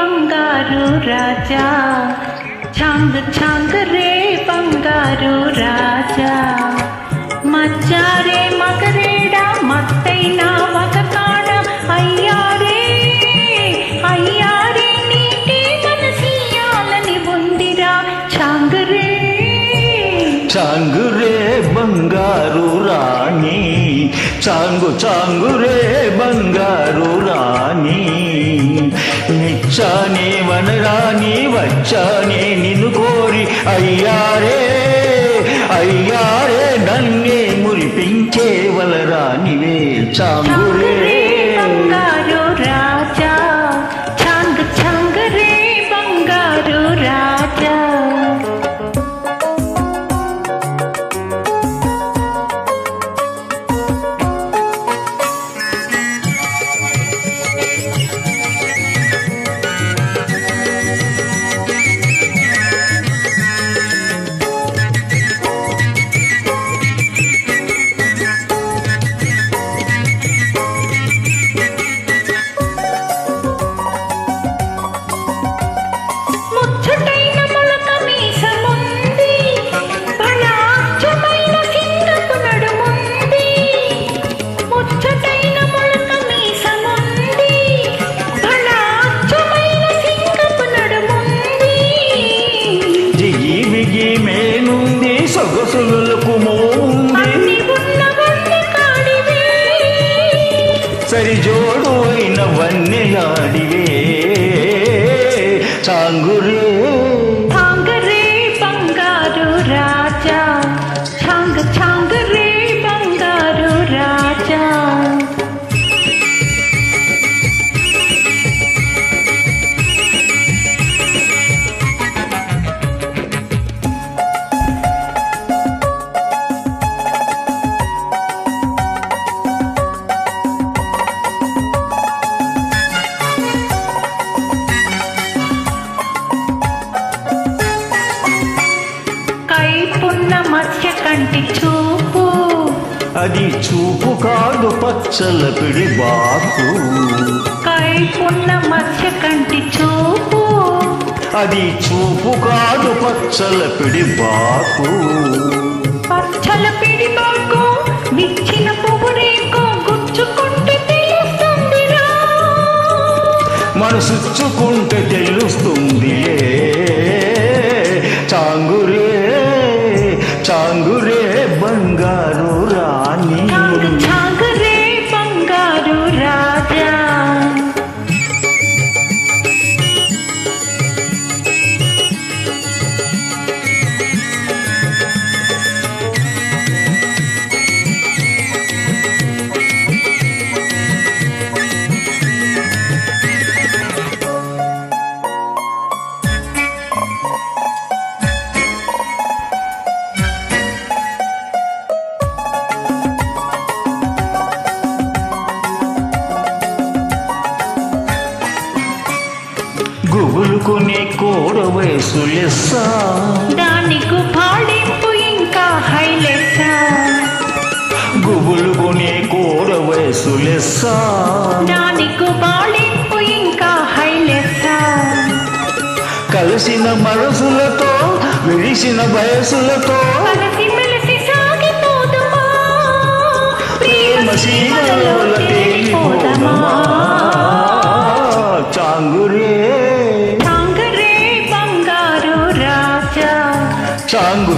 బంగారు రాజా చాంగ్ చాంగ్ రే బంగారు రాజా మచ్చారే మగరేడా మత్తైనా ఒక కాడ అయ్యారే అయ్యారే నీటి మనసియాలని ఉందిరా చాంగ్ రే బంగారు రాణి చాంగు రే బంగారు రాణి నిచ్చానే వనరాని వచ్చానే నిన్ను కోరి అయ్యారే అయ్యారే నన్నే మురిపించే వలరానివే చాంగు రే బంగారు రాజా చాంగ్ చాంగ్ రే బంగారు రాజా సొగసులకు మోంది సరిజోడు అయిన వన్నెలాడివే చాంగురే బంగారు రాజా చాంగ్ చాంగ్ రే బంగారు రాజా మత్స్య కంటి చూపు అది చూపు కాదు పచ్చల పిడి బాకు కైపున్న మత్స్య కంటి చూపు అది చూపు కాదు పచ్చల పిడి బాకు పచ్చల పిడి బాకు విచ్చిన పువ్వురేకో గుచ్చుకుంటే తెలుస్తుందిరా మనసుచ్చుకుంటే తెలుస్తుంది చాంగురే బంగారు రాణి చాంగ్ రే బంగారు రాజా గుబులుకునే కోడ వయసు లెస్స దానికి పాడింపు ఇంకా హైలెస్స గుబులుకునే కోడ వయసు లెస్స దానికి పాడింపు ఇంకా హైలెస్స కలిసిన మనసులతో విడిసిన వయసులతో కలిసి మెలిసి సాగిపోదమా ప్రేమ సీమలలో తేలిపోదమా చాంగురే బంగారు రాజా చాంగు